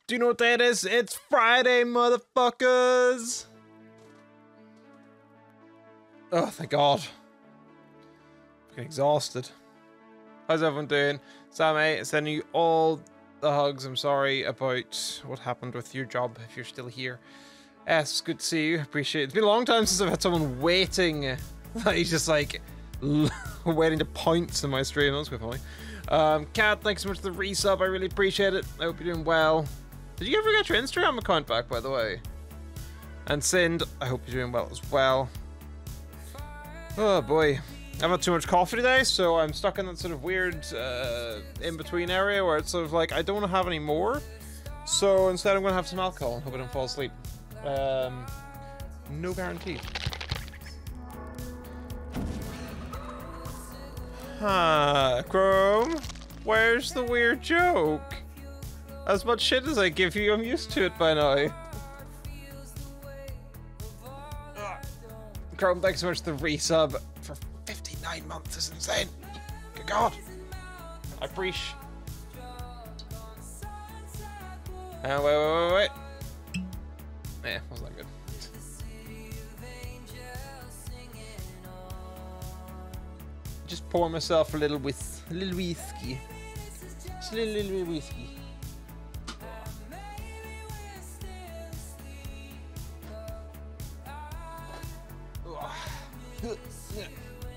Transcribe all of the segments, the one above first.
Do you know what day it is? It's Friday, motherfuckers! Oh, thank God. I'm exhausted. How's everyone doing? Sammy, sending you all the hugs. I'm sorry about what happened with your job, if you're still here. Yes, good to see you. Appreciate it. It's been a long time since I've had someone waiting. He's just like waiting to pounce in my stream. That's quite funny. Kat, thanks so much for the resub. I really appreciate it. I hope you're doing well. Did you ever get your Instagram account back, by the way? And Sind, I hope you're doing well as well. Oh boy. I've had too much coffee today, so I'm stuck in that sort of weird in-between area where it's sort of like I don't want to have any more. So instead I'm going to have some alcohol and hope I don't fall asleep. No guarantee. Chrome, where's the weird joke? As much shit as I give you, I'm used to it by now. Chrome, thanks so much for the resub for 59 months. This is insane. Good God. I appreciate. Wait. Yeah, wasn't that good. Just pour myself a little whiskey. Just a little whiskey.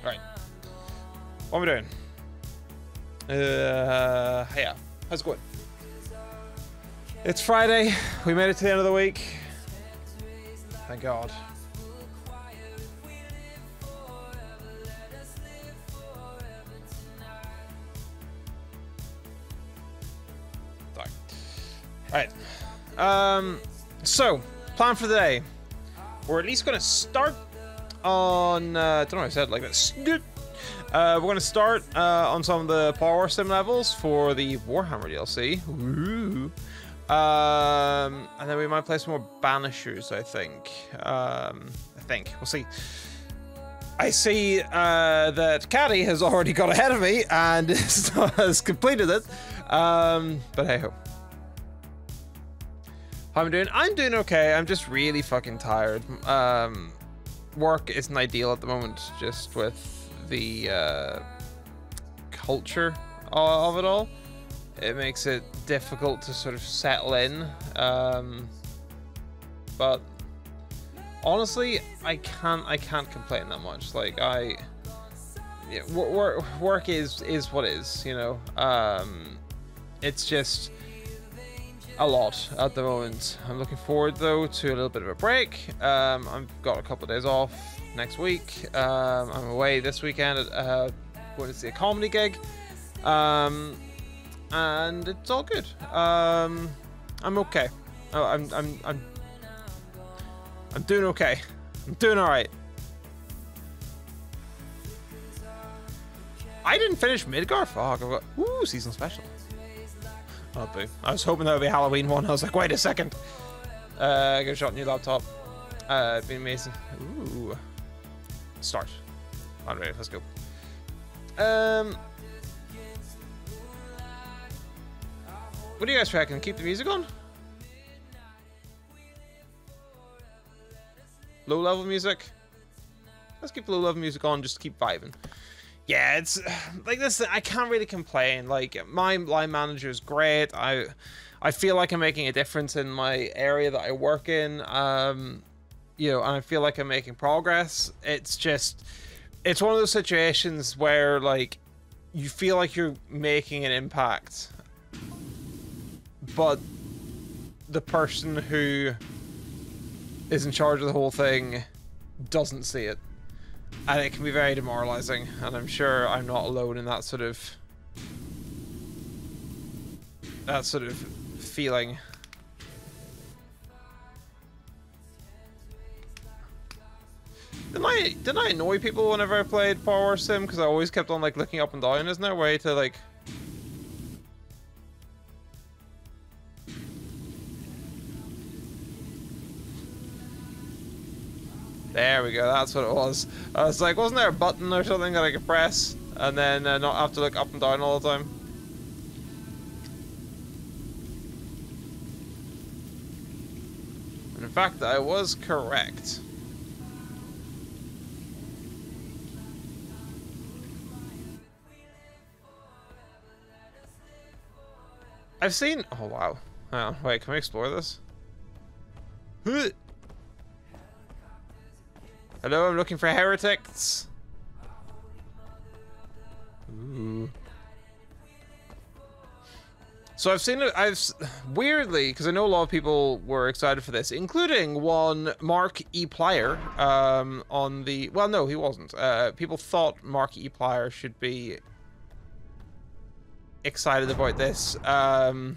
Right. What are we doing? Yeah. How's it going? It's Friday. We made it to the end of the week. Thank God. Sorry. Right. So, plan for the day. We're at least going to start on, I don't know if I said it like this. We're going to start on some of the Power Sim levels for the Warhammer DLC. Ooh. And then we might play some more Banishers, I think. We'll see. I see that Caddy has already got ahead of me and has completed it. But hey ho. How am I doing? I'm doing okay. I'm just really fucking tired. Work isn't ideal at the moment, just with the culture of it all. It makes it difficult to sort of settle in. But honestly, I can't complain that much. Like work is what is, you know. It's just a lot at the moment. I'm looking forward though to a little bit of a break. I've got a couple of days off next week. I'm away this weekend at going to see a comedy gig. And it's all good. I'm okay. I'm doing okay. I'm doing all right. I didn't finish Midgar. Fuck. I've got season special. Oh, boo. I was hoping that would be a Halloween one. I was like, wait a second. Get a shot on your laptop. It'd be amazing. Ooh. Start. Alright, let's go. What do you guys reckon? Keep the music on? Low level music? Let's keep the low level music on, just to keep vibing. Yeah, it's like this. I can't really complain. Like, my line manager is great. I feel like I'm making a difference in my area that I work in. You know, and I feel like I'm making progress. It's just, it's one of those situations where like you feel like you're making an impact, but the person who is in charge of the whole thing doesn't see it. And it can be very demoralizing, and I'm sure I'm not alone in that sort of feeling. Didn't I annoy people whenever I played Power Sim? Because I always kept on like looking up and down. Isn't there a way to like... There we go, that's what it was. I was like, wasn't there a button or something that I could press and then not have to look up and down all the time? And in fact, I was correct. I've seen... Oh, wow. Oh, wait, can we explore this? Hello, I'm looking for heretics. Ooh. So I've seen it, weirdly, because I know a lot of people were excited for this, including one Mark E. Plier, on the, well, no, he wasn't. People thought Mark E. Plier should be excited about this, on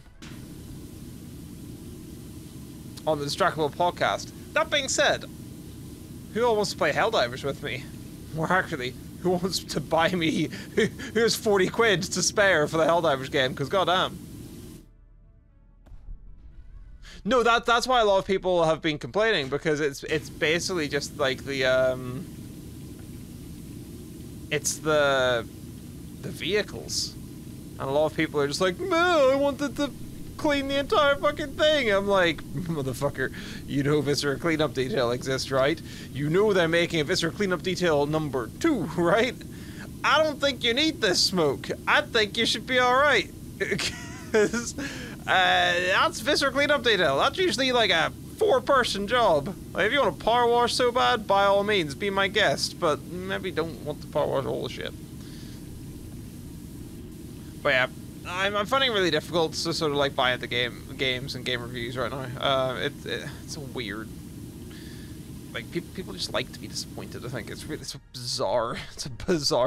the Distractable podcast. That being said, who all wants to play Helldivers with me? Or actually, who wants to buy me, who has 40 quid to spare for the Helldivers game, because goddamn. No, that's why a lot of people have been complaining, because it's basically just like the it's the vehicles, and a lot of people are just like, no, I wanted to clean the entire fucking thing. I'm like, motherfucker, you know Viscera cleanup detail exists, right? You know they're making a Viscera cleanup detail number 2, right? I don't think you need this smoke. I think you should be alright. Because that's Viscera cleanup detail. That's usually like a 4-person job. Like, if you want to power wash so bad, by all means, be my guest. But maybe don't want to power wash all the shit. But yeah, I'm finding it really difficult to sort of like buy into games and game reviews right now. It's a weird. Like, people just like to be disappointed. I think it's a bizarre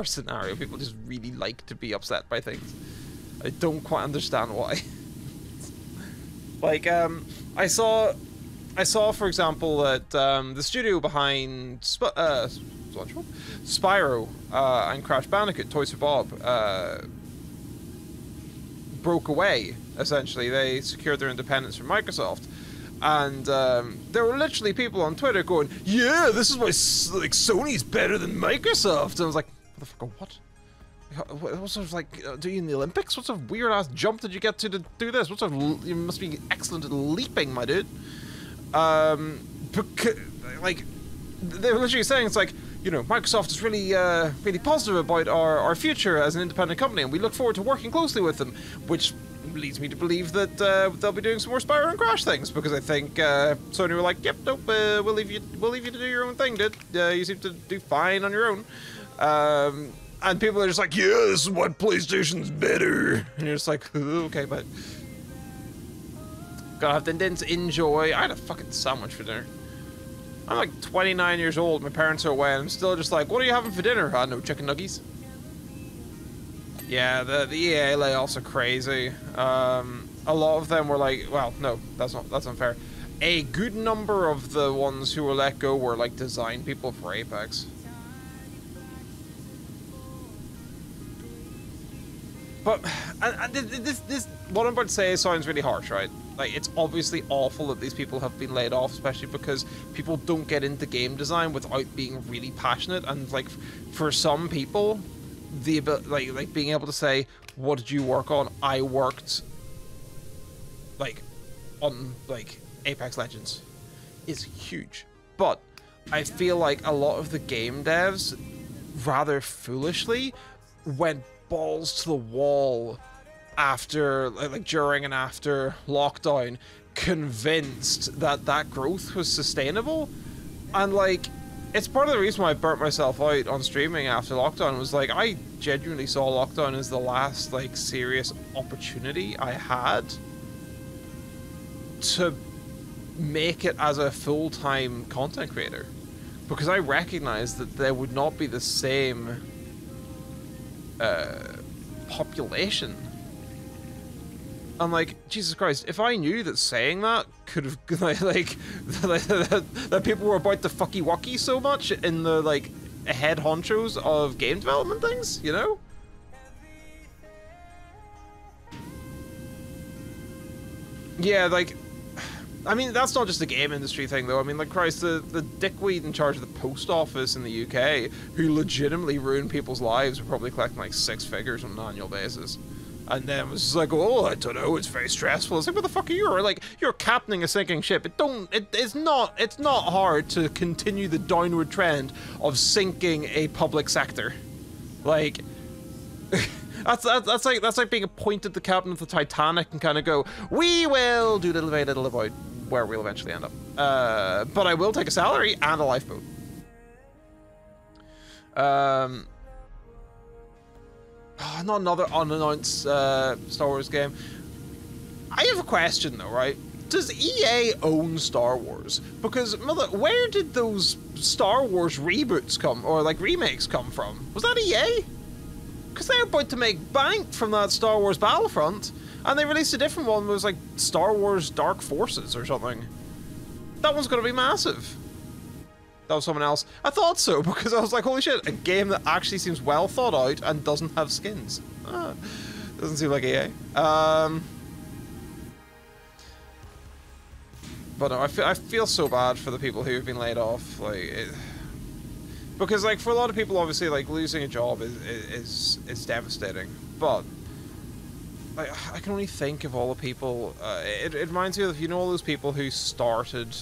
scenario. People just really like to be upset by things. I don't quite understand why. Like, I saw, for example, that the studio behind Spyro and Crash Bandicoot, Toys for Bob, broke away. Essentially, they secured their independence from Microsoft. And there were literally people on Twitter going, yeah, this is why like Sony's better than Microsoft. And I was like, motherfucker, what? What sort of like, do you in the Olympics? What sort of weird ass jump did you get to do this? What sort of, you must be excellent at leaping, my dude. Like, they were literally saying, it's like, you know, Microsoft is really, really positive about our future as an independent company, and we look forward to working closely with them, which leads me to believe that they'll be doing some more Spyro and Crash things, because I think Sony were like, yep, nope, we'll leave you to do your own thing, dude. You seem to do fine on your own. And people are just like, yeah, this is why PlayStation's better. And you're just like, okay, but didn't enjoy. I had a fucking sandwich for dinner. I'm like 29 years old, my parents are away, and I'm still just like, what are you having for dinner? No, chicken nuggies. Yeah, the EA layoffs are crazy. A lot of them were like, well, no, that's unfair. A good number of the ones who were let go were like design people for Apex. But this what I'm about to say sounds really harsh, right? Like, it's obviously awful that these people have been laid off, especially because people don't get into game design without being really passionate. And like, for some people, the ability, like being able to say, "What did you work on?" I worked like on like Apex Legends, is huge. But I feel like a lot of the game devs, rather foolishly, went balls to the wall after, like during and after lockdown, convinced that growth was sustainable. And like, it's part of the reason why I burnt myself out on streaming after lockdown. Was like, I genuinely saw lockdown as the last like serious opportunity I had to make it as a full-time content creator, because I recognized that there would not be the same population. I'm like, Jesus Christ, if I knew that saying that could have, like that people were about to fucky wucky so much in the, like, head honchos of game development things, you know? Yeah, like, I mean, that's not just a game industry thing, though. I mean, like, Christ, the dickweed in charge of the post office in the UK, who legitimately ruin people's lives, are probably collecting, like, 6 figures on an annual basis. And then it was just like, oh, I don't know, it's very stressful. It's like, what the fuck are you? Or like, you're captaining a sinking ship. It's not hard to continue the downward trend of sinking a public sector. Like, that's like being appointed the captain of the Titanic and kind of go, we will do little by little about where we'll eventually end up. But I will take a salary and a lifeboat. Not another unannounced Star Wars game. I have a question though, right? Does EA own Star Wars? Because, mother, where did those Star Wars reboots come, or like remakes come from? Was that EA? Because they're about to make bank from that Star Wars Battlefront, and they released a different one that was like Star Wars Dark Forces or something. That one's going to be massive. That was someone else. I thought so, because I was like, holy shit, a game that actually seems well thought out and doesn't have skins. Doesn't seem like EA. But no, I feel so bad for the people who have been laid off. Like, because like for a lot of people, obviously, like losing a job is devastating. But like, I can only think of all the people. It reminds me of, you know, all those people who started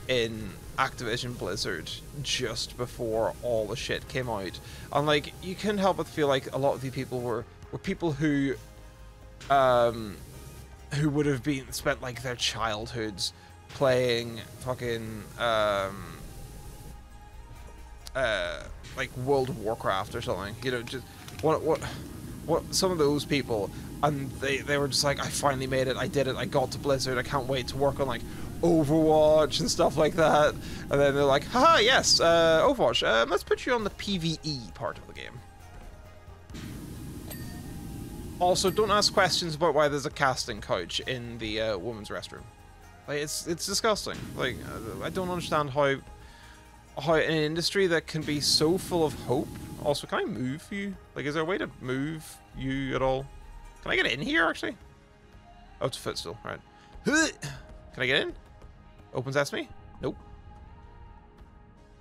in Activision Blizzard just before all the shit came out, and like you couldn't help but feel like a lot of the people were people who would have spent like their childhoods playing fucking like World of Warcraft or something, you know, just what some of those people, and they were just like, I finally made it, I did it, I got to Blizzard, I can't wait to work on like Overwatch and stuff like that. And then they're like, haha, yes, Overwatch, let's put you on the PvE part of the game. Also, don't ask questions about why there's a casting couch in the women's restroom. Like, it's disgusting. Like, I don't understand how in an industry that can be so full of hope. Also, can I move you? Like, is there a way to move you at all? Can I get in here, actually? Oh, it's a footstool, right. Can I get in? Open sesame? Nope.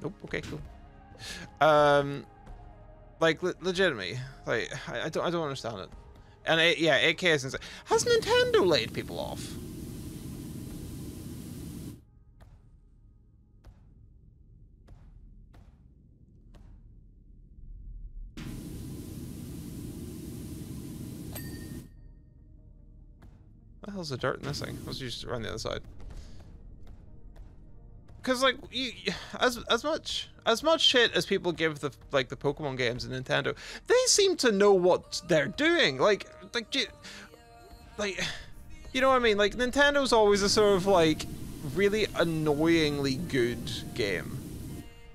Nope, okay, cool. Like, legitimately, like, I don't understand it. And yeah, 8K is insane. Has Nintendo laid people off? What the hell's the dirt in this thing? Let's just run the other side. Because like as much shit as people give the Pokemon games and Nintendo, they seem to know what they're doing. Like you know what I mean? Like, Nintendo's always a sort of like really annoyingly good game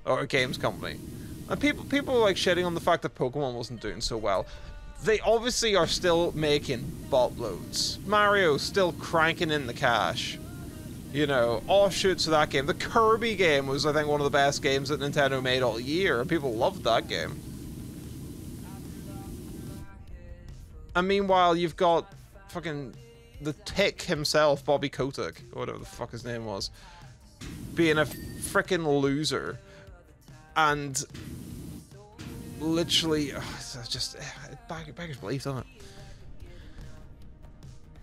or games company, and people are like shitting on the fact that Pokemon wasn't doing so well. They obviously are still making buttloads. Mario's still cranking in the cash. You know, offshoots of that game. The Kirby game was, I think, one of the best games that Nintendo made all year, and people loved that game. And meanwhile, you've got fucking the Tick himself, Bobby Kotick, or whatever the fuck his name was, being a freaking loser. And literally, it's just, it beggars belief, doesn't it?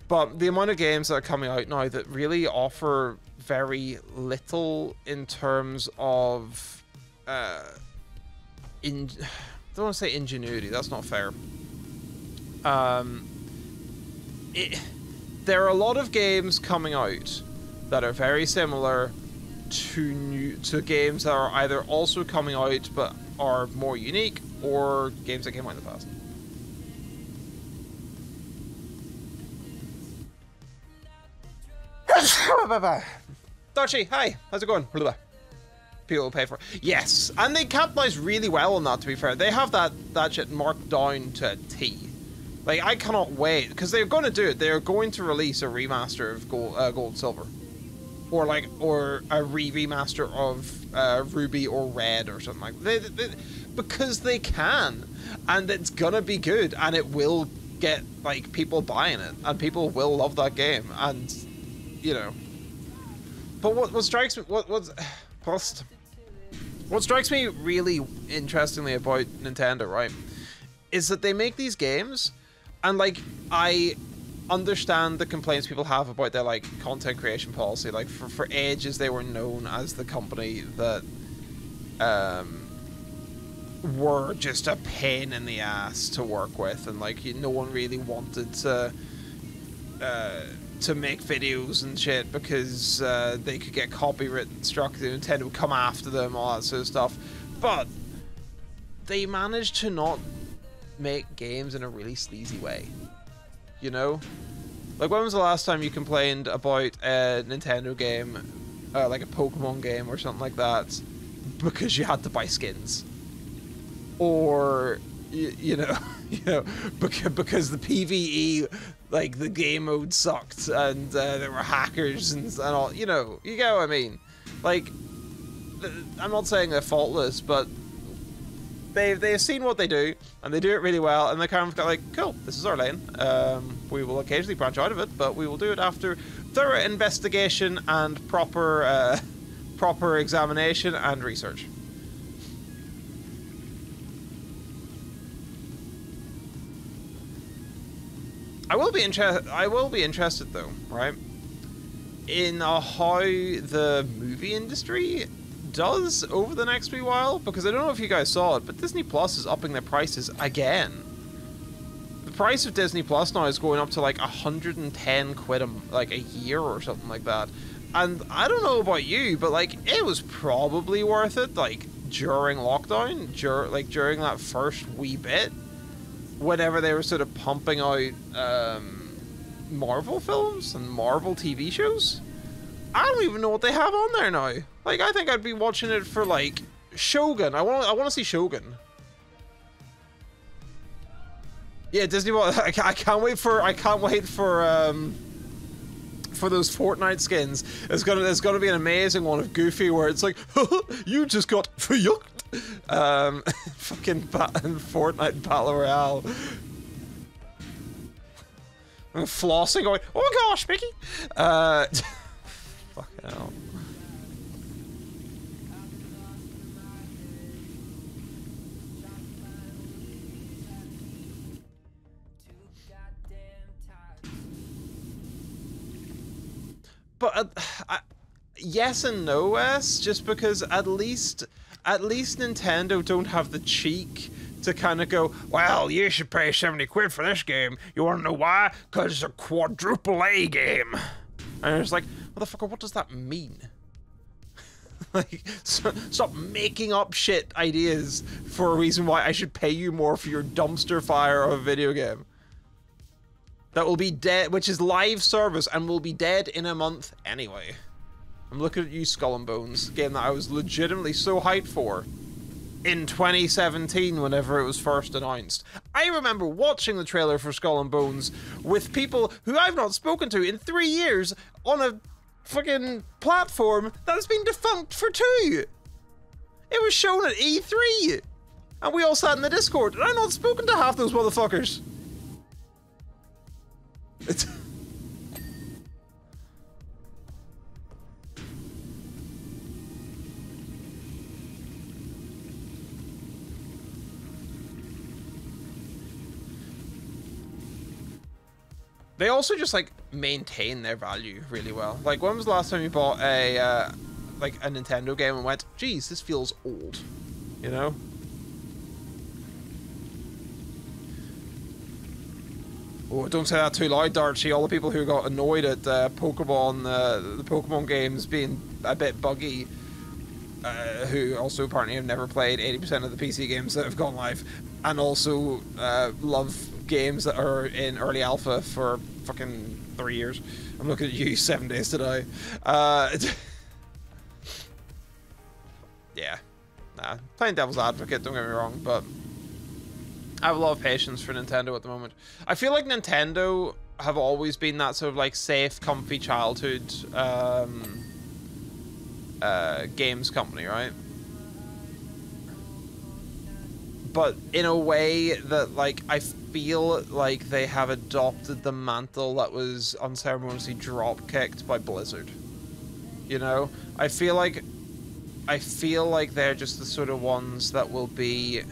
But the amount of games that are coming out now that really offer very little in terms of, I don't want to say ingenuity, that's not fair. There are a lot of games coming out that are very similar to games that are either also coming out but are more unique, or games that came out in the past. Darcy, hi, how's it going? People will pay for it. Yes, and they capitalize really well on that, to be fair. They have that shit marked down to a T. Like, I cannot wait, because they're going to do it. They're going to release a remaster of Gold Silver. Or a remaster of Ruby or Red or something like that. Because they can. And it's gonna be good, and it will get, like, people buying it. And people will love that game. And, you know. But what strikes me... What strikes me really interestingly about Nintendo, right, is that they make these games, And like, I understand the complaints people have about their like content creation policy. Like for ages they were known as the company that were just a pain in the ass to work with, and like no one really wanted to make videos and shit because they could get copyright struck. Nintendo would come after them, all that sort of stuff. But they managed to not make games in a really sleazy way, you know? Like, when was the last time you complained about a Nintendo game, like a Pokemon game or something like that, because you had to buy skins? Or, you know, because the PvE, like, the game mode sucked, and there were hackers and all, you know, you get what I mean? Like, I'm not saying they're faultless, but they've seen what they do, and they do it really well, and they kind of got like, cool, this is our lane. We will occasionally branch out of it, but we will do it after thorough investigation and proper examination and research. I will be interested though, right, in how the movie industry does over the next wee while, because I don't know if you guys saw it, but Disney Plus is upping their prices again. The price of Disney Plus now is going up to like 110 quid like a year or something like that. And I don't know about you, but like it was probably worth it, like during lockdown, during that first wee bit, whenever they were sort of pumping out Marvel films and Marvel TV shows. I don't even know what they have on there now. Like, I think I'd be watching it for like Shogun. I want to see Shogun. Yeah, Disney. I can't wait for those Fortnite skins. There's gonna be an amazing one of Goofy where it's like, you just got fuyuked. Fucking Fortnite Battle Royale. I'm flossing going, oh my gosh, Mickey! Fucking hell. But yes and no, Wes, just because at least Nintendo don't have the cheek to kind of go, well, you should pay 70 quid for this game. You want to know why? Because it's a quadruple A game. And it's like, motherfucker, what does that mean? Like, stop making up shit ideas for a reason why I should pay you more for your dumpster fire of a video game. That will be dead, which is live service and will be dead in a month anyway. I'm looking at you, Skull and Bones, game that I was legitimately so hyped for in 2017 whenever it was first announced. I remember watching the trailer for Skull and Bones with people who I've not spoken to in 3 years on a fucking platform that's been defunct for 2. It was shown at E3 and we all sat in the Discord and I've not spoken to half those motherfuckers. They also just like maintain their value really well. Like, when was the last time you bought a like a Nintendo game and went, geez, this feels old, you know? Oh, don't say that too loud, Darcy. All the people who got annoyed at Pokemon, the Pokemon games being a bit buggy, who also apparently have never played 80% of the PC games that have gone live, and also love games that are in early alpha for fucking 3 years. I'm looking at you, 7 Days to Die. Yeah. Nah, playing devil's advocate, don't get me wrong, but I have a lot of patience for Nintendo at the moment. I feel like Nintendo have always been that sort of like safe, comfy childhood games company, right? But in a way that, like, I feel like they have adopted the mantle that was unceremoniously drop-kicked by Blizzard. You know? I feel like they're just the sort of ones that will be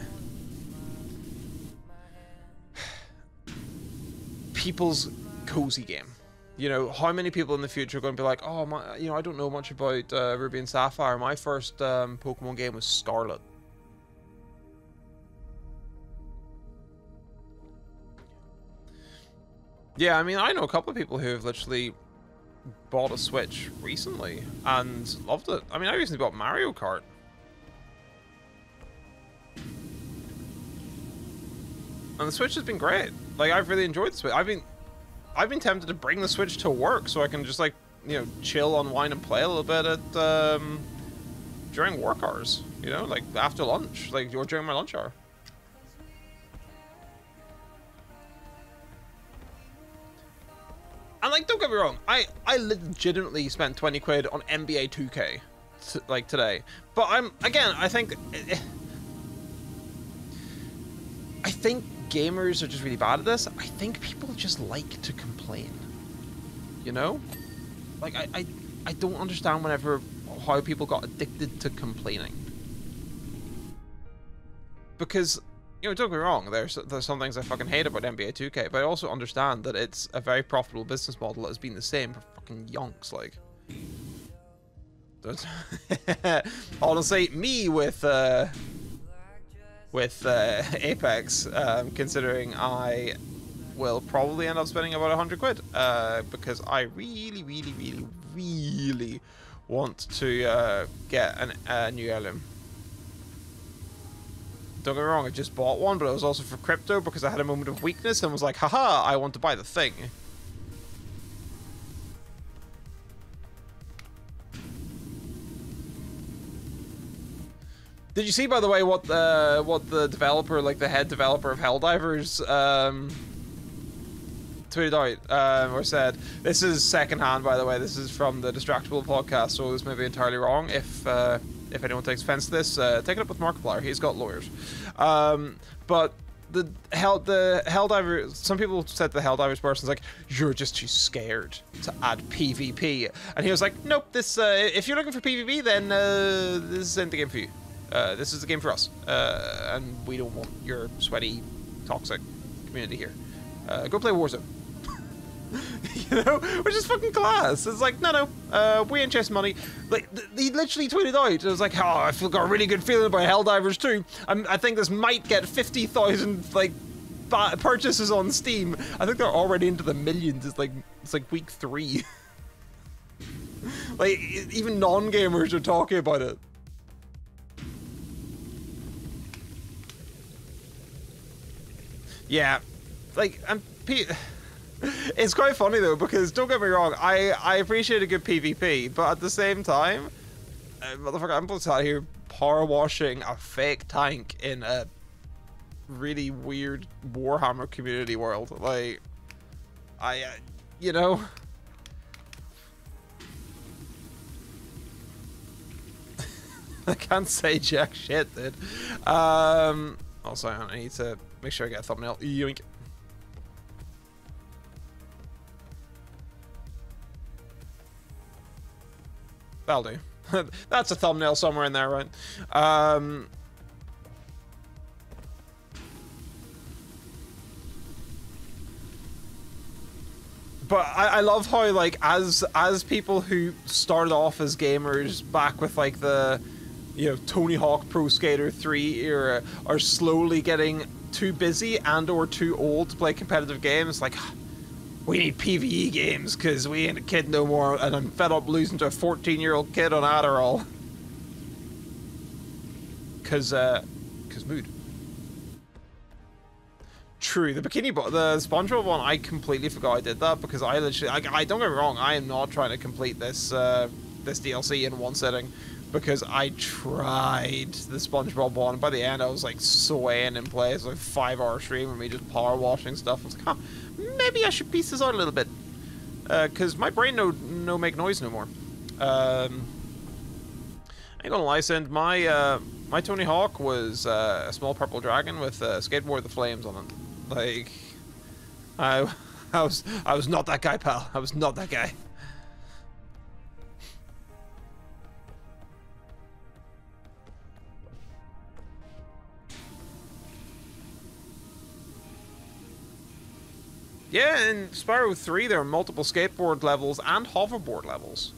people's cozy game. You know, how many people in the future are going to be like, oh, my, you know, I don't know much about Ruby and Sapphire. My first Pokemon game was Scarlet. Yeah, I mean, I know a couple of people who have literally bought a Switch recently and loved it. I mean, I recently bought Mario Kart. And the Switch has been great. Like, I've really enjoyed the Switch. I've been tempted to bring the Switch to work so I can just, like, you know, chill, unwind, and play a little bit at during work hours. You know, like after lunch, like, or during my lunch hour. And, like, don't get me wrong, I legitimately spent 20 quid on NBA 2K, like, today. But I think gamers are just really bad at this. I think people just like to complain. You know? Like, I don't understand how people got addicted to complaining. Because, you know, don't get me wrong, there's some things I fucking hate about NBA 2K, but I also understand that it's a very profitable business model that has been the same for fucking yonks, like. Honestly, me with Apex, considering I will probably end up spending about 100 quid, because I really want to get a new heirloom. Don't get me wrong, I just bought one, but it was also for crypto because I had a moment of weakness and was like, haha, I want to buy the thing. Did you see, by the way, what the developer, like the head developer of Helldivers, tweeted out, or said? This is secondhand, by the way. This is from the Distractable podcast, so this may be entirely wrong. If anyone takes offense to this, take it up with Markiplier. He's got lawyers. But the Helldivers, some people said the Helldivers person's like, you're just too scared to add PvP, and he was like, nope. This if you're looking for PvP, then this isn't the game for you. This is the game for us, and we don't want your sweaty, toxic community here. Go play Warzone. You know, which is fucking class. It's like, no, we ain't chasing money. Like, he literally tweeted out, it was like, oh, I got a really good feeling about Helldivers 2. I think this might get 50,000 like purchases on Steam. I think they're already into the millions. It's like week 3. Like, even non-gamers are talking about it. Yeah, like, it's quite funny though, because don't get me wrong, I appreciate a good PvP, but at the same time, motherfucker, I'm both out here power washing a fake tank in a really weird Warhammer community world. Like, you know, I can't say jack shit, dude. Also, I need to make sure I get a thumbnail. Yoink. That'll do. That's a thumbnail somewhere in there, right? But I love how, like, as people who started off as gamers back with, like, the, you know, Tony Hawk Pro Skater 3 era are slowly getting too busy and or too old to play competitive games. Like, we need PvE games because we ain't a kid no more, and I'm fed up losing to a 14-year-old kid on Adderall. Cause mood. True, the SpongeBob one, I completely forgot I did that because I literally, I don't get me wrong, I am not trying to complete this this DLC in one sitting, because I tried the SpongeBob one, and by the end I was like swaying in place, like 5-hour stream of me just power washing stuff. I was like, huh, maybe I should piece this out a little bit, because my brain no make noise no more. I ain't gonna lie, Sind, my Tony Hawk was a small purple dragon with Skateboard with the Flames on it. Like, I was not that guy, pal. I was not that guy. Yeah, in Spyro 3 there are multiple skateboard levels and hoverboard levels.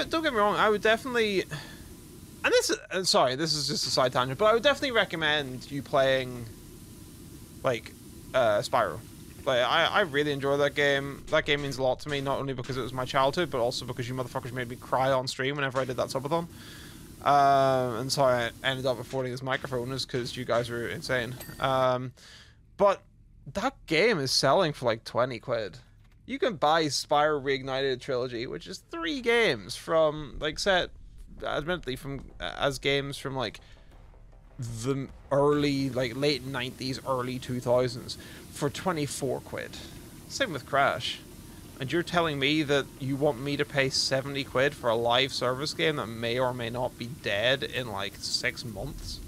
Don't get me wrong, I would definitely, and this is, sorry, this is just a side tangent, but I would definitely recommend you playing, like, Spyro. Like, I really enjoy that game. That game means a lot to me, not only because it was my childhood, but also because you motherfuckers made me cry on stream whenever I did that subathon. And so I ended up affording this microphone is because you guys were insane. But that game is selling for like 20 quid. You can buy Spyro Reignited Trilogy, which is 3 games from, like, set, admittedly, from, as games from, like, the early, like, late 90s, early 2000s, for 24 quid. Same with Crash. And you're telling me that you want me to pay 70 quid for a live service game that may or may not be dead in, like, 6 months?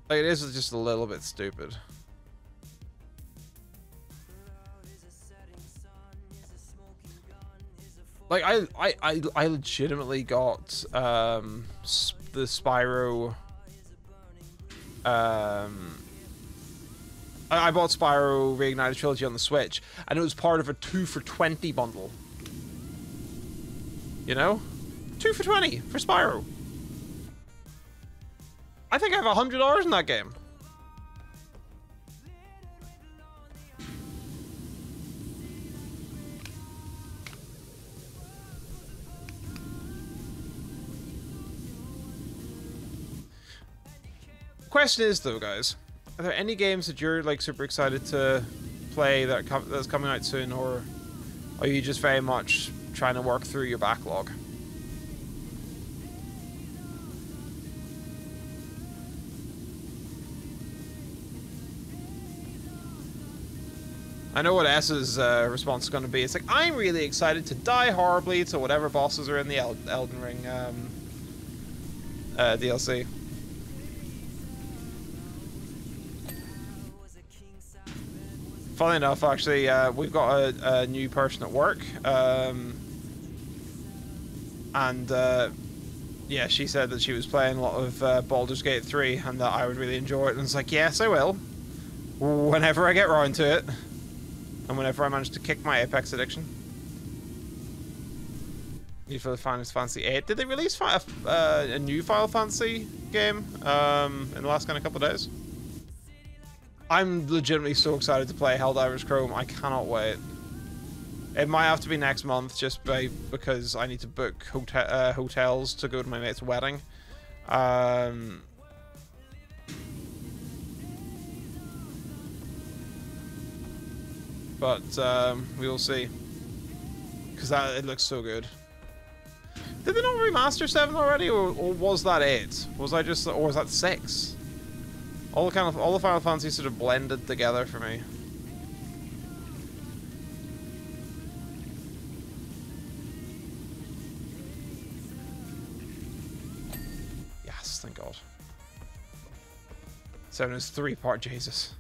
Like, it is just a little bit stupid. Like, I legitimately got the Spyro. I bought Spyro Reignited Trilogy on the Switch, and it was part of a 2 for 20 bundle. You know, 2 for 20 for Spyro. I think I have $100 in that game. Question is though, guys, are there any games that you're like super excited to play that's coming out soon, or are you just very much trying to work through your backlog? I know what S's response is going to be. It's like, I'm really excited to die horribly to whatever bosses are in the Elden Ring DLC. Funnily enough, actually, we've got a new person at work, and yeah, she said that she was playing a lot of Baldur's Gate 3 and that I would really enjoy it, and it's like, yes, I will, whenever I get around to it. And whenever I manage to kick my Apex addiction. Need for the Final Fantasy 8. Did they release a new Final Fantasy game in the last kind of couple of days? I'm legitimately so excited to play Helldivers Chrome. I cannot wait. It might have to be next month just because I need to book hotels to go to my mate's wedding. But we will see, because it looks so good. Did they not remaster 7 already, or was that 8? Was I just, or was that 6? All the Final Fantasy sort of blended together for me. Yes, thank God. 7 is 3-part Jesus.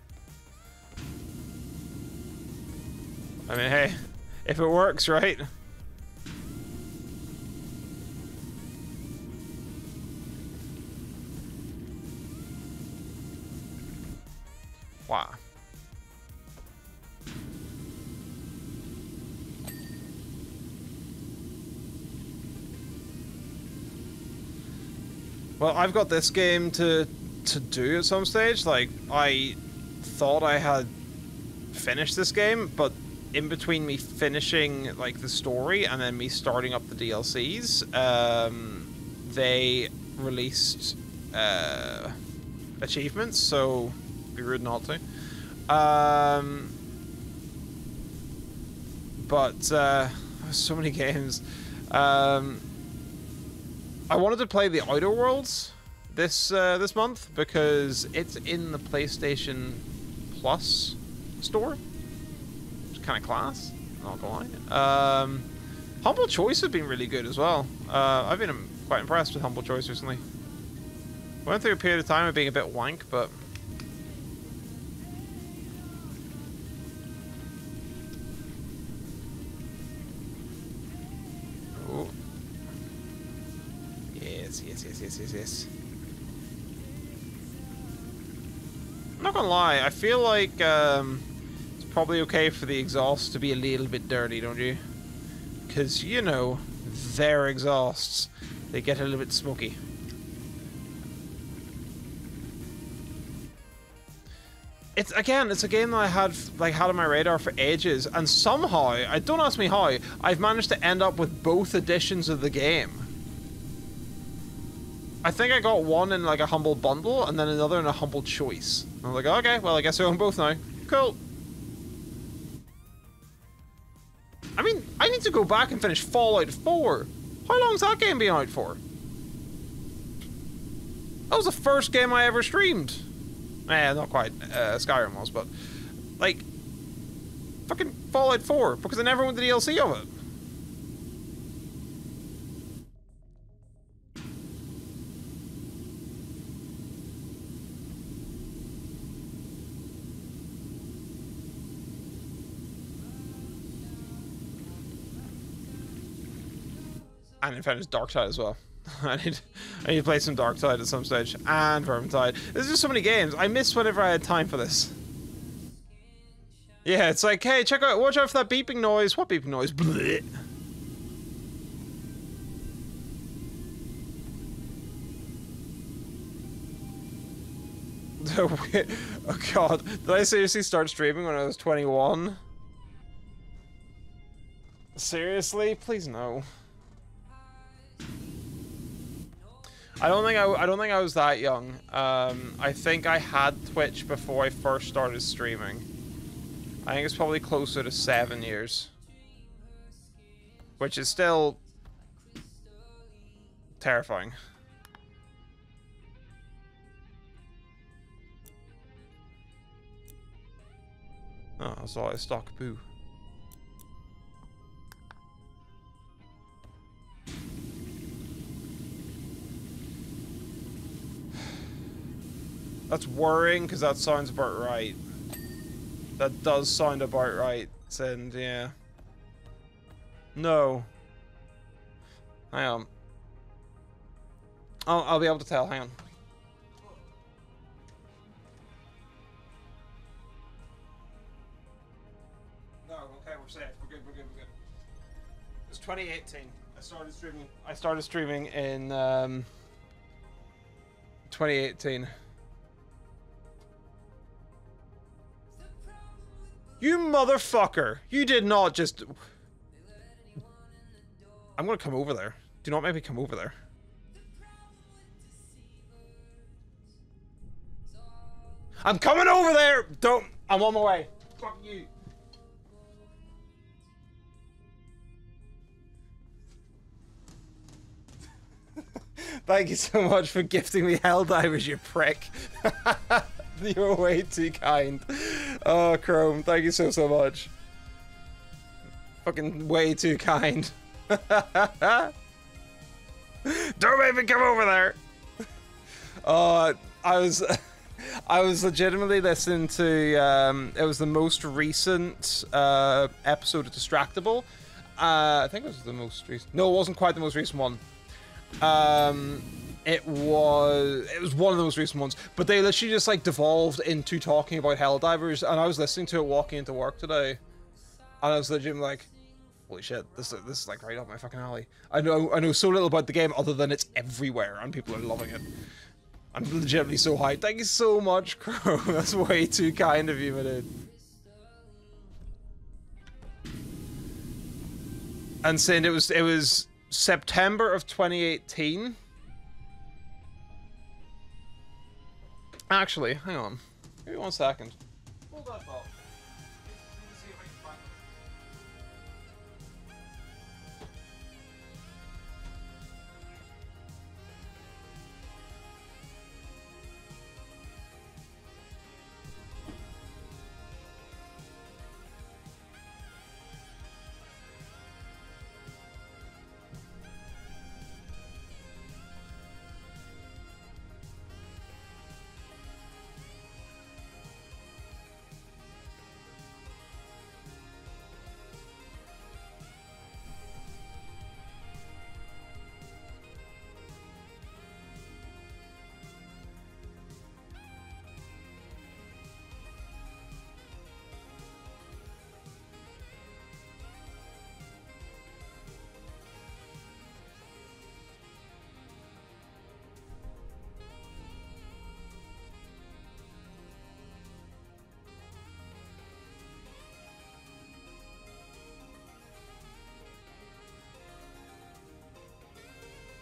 I mean, hey, if it works, right? Wow. Well, I've got this game to do at some stage. Like, I thought I had finished this game, but in between me finishing like the story and then me starting up the DLCs, they released achievements, so it'd be rude not to. But so many games. I wanted to play the Outer Worlds this month because it's in the PlayStation Plus store. Kind of class, not gonna lie. Humble Choice has been really good as well. I've been quite impressed with Humble Choice recently. Went through a period of time of being a bit wank, but... Oh. Yes, yes, yes, yes, yes, yes. I'm not gonna lie, I feel like it's probably okay for the exhaust to be a little bit dirty, don't you? Because, you know, their exhausts, they get a little bit smoky. It's a game that I had on my radar for ages, and somehow, don't ask me how, I've managed to end up with both editions of the game. I think I got one in like a Humble Bundle, and then another in a Humble Choice. And I'm like, okay, well I guess I own both now. Cool. I mean, I need to go back and finish Fallout 4. How long's that game been out for? That was the first game I ever streamed. Not quite. Skyrim was, but... Like... Fucking Fallout 4, because I never went the DLC of it. And in fairness, Darktide as well. I need to play some Darktide at some stage. And Vermintide. There's just so many games. I miss whenever I had time for this. Yeah, it's like, hey, watch out for that beeping noise. What beeping noise? Blech. Oh god. Did I seriously start streaming when I was 21? Seriously? Please no. I don't think I was that young. I think I had Twitch before I first started streaming. I think it's probably closer to 7 years. Which is still terrifying. Oh, I saw a stock poo. That's worrying, because that sounds about right. That does sound about right. And yeah. No. Hang on. I'll be able to tell. Hang on. No, okay, we're safe. We're good. It's 2018. I started streaming in 2018. You motherfucker! You did not just... I'm gonna come over there. Do not make me come over there. I'm coming over there! Don't... I'm on my way. Fuck you. Thank you so much for gifting me Helldivers, you prick. You're way too kind. Oh, Chrome, thank you so much. Fucking way too kind. Don't make me come over there. I was legitimately listening to it was the most recent episode of Distractable. I think it was the most recent. No, it wasn't quite the most recent one. It was one of the most recent ones, but they literally just like devolved into talking about Helldivers, and I was listening to it walking into work today, and I was legitimately like, holy shit, this is like right up my fucking alley. I know so little about the game other than it's everywhere and people are loving it. I'm legitimately so hyped. Thank you so much, Crow. That's way too kind of you, my dude. And saying it was September of 2018. Actually, hang on. Give me 1 second. Hold that thought.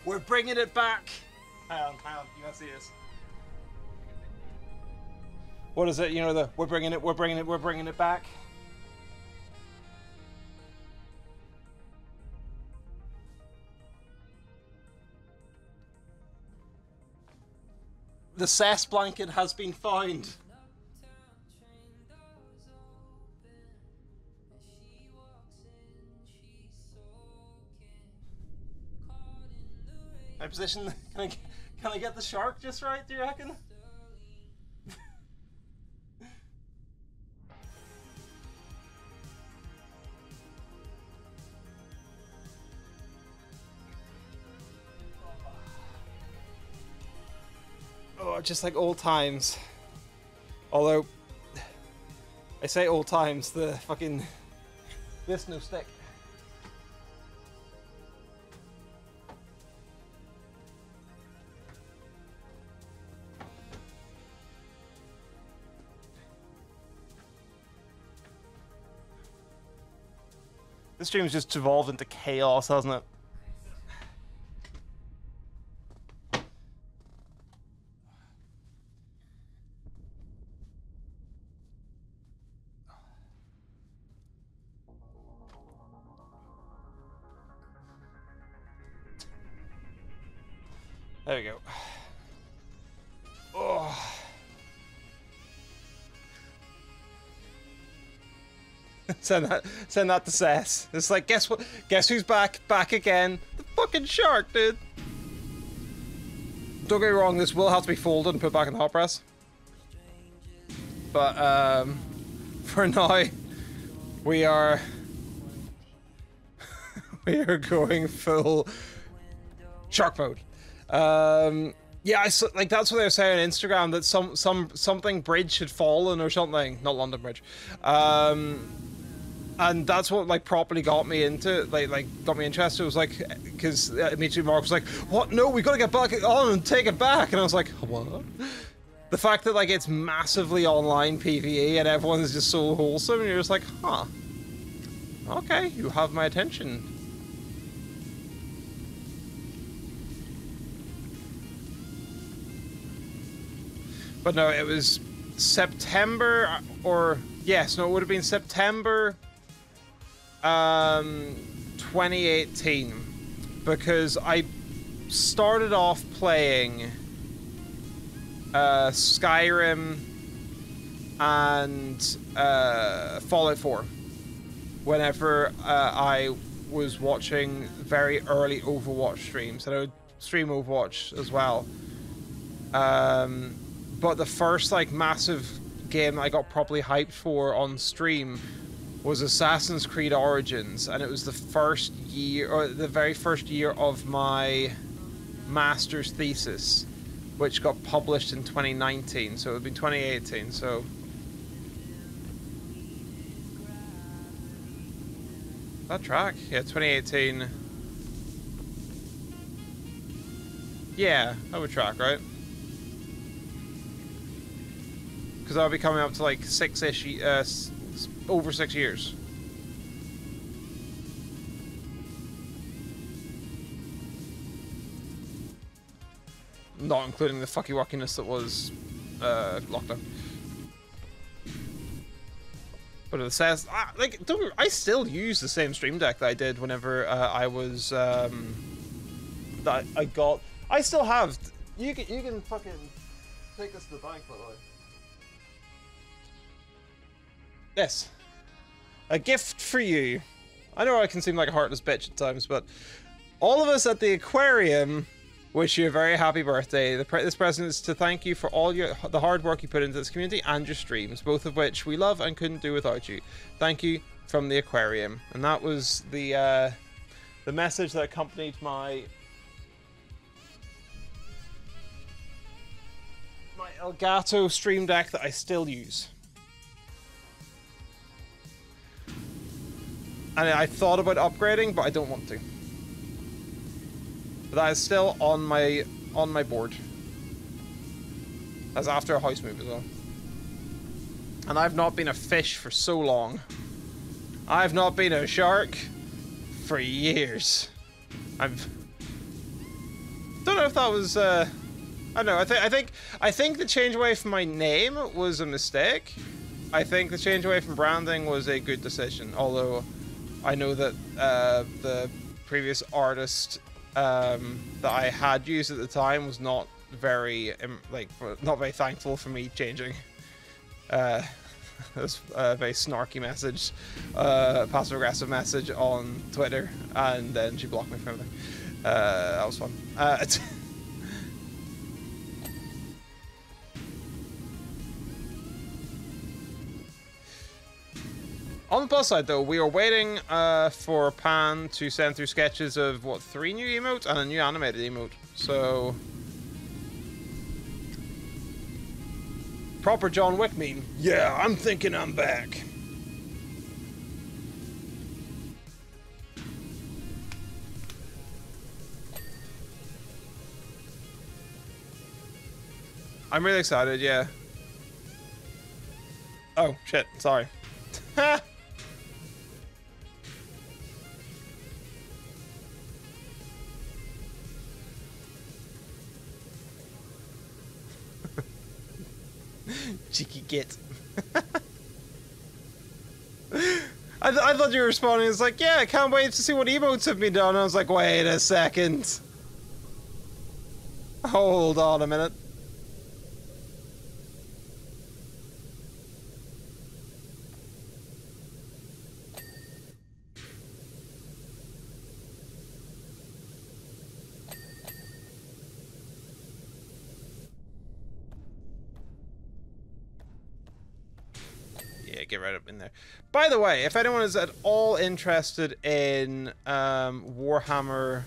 We're bringing it back. Hang on, you gotta see this. What is it? You know, the we're bringing it back. The cess blanket has been found. My position. Can I get the shark just right? Do you reckon? Oh, just like old times. Although, I say old times, the fucking... This no stick. This stream's just evolved into chaos, hasn't it? There we go. Oh. Send that to Cess. It's like, guess what? Guess who's back? Back again. The fucking shark, dude. Don't get me wrong, this will have to be folded and put back in the hot press. But, for now, we are... we are going full shark mode. Yeah, like that's what they were saying on Instagram, that something bridge had fallen or something, not London Bridge, and that's what like properly got me into like got me interested. It was like, because immediately Mark was like, "What? No, we got to get back on and take it back," and I was like, "What?" The fact that like it's massively online PvE and everyone's just so wholesome, and you're just like, "Huh? Okay, you have my attention." But no, it was September, or yes, no, it would have been September 2018, because I started off playing Skyrim and Fallout 4 whenever I was watching very early Overwatch streams, and I would stream Overwatch as well. But the first like massive game I got properly hyped for on stream was Assassin's Creed Origins, and it was the first year, or the very first year of my master's thesis, which got published in 2019, so it would be 2018, so... That track? Yeah, 2018. Yeah, that would track, right? Because I'll be coming up to like over 6 years. Not including the fucky wackiness that was lockdown. But it says, like, I still use the same Stream Deck that I did whenever I was that I got. I still have. You can fucking take this to the bank, by the way. Yes. A gift for you. I know I can seem like a heartless bitch at times, but all of us at the aquarium wish you a very happy birthday. This present is to thank you for all the hard work you put into this community and your streams, both of which we love and couldn't do without you. Thank you from the aquarium. And that was the message that accompanied my Elgato Stream Deck that I still use. And I thought about upgrading, but I don't want to. But that is still on my board. That's after a house move as well. And I've not been a fish for so long. I've not been a shark for years. know if that was, I don't know, I think the change away from my name was a mistake. I think the change away from branding was a good decision, although I know that the previous artist that I had used at the time was not very, not very thankful for me changing. It was a very snarky message, passive-aggressive message on Twitter, and then she blocked me from everything. That was fun. On the plus side, though, we are waiting for Pan to send through sketches of, what, 3 new emotes and a new animated emote. So... proper John Wick meme. Yeah, I'm thinking I'm back. I'm really excited, yeah. Oh, shit, sorry. Cheeky git. I thought you were responding. It's like, yeah, I can't wait to see what emotes have been done. I was like, wait a second. Hold on a minute. Get right up in there. By the way, if anyone is at all interested in Warhammer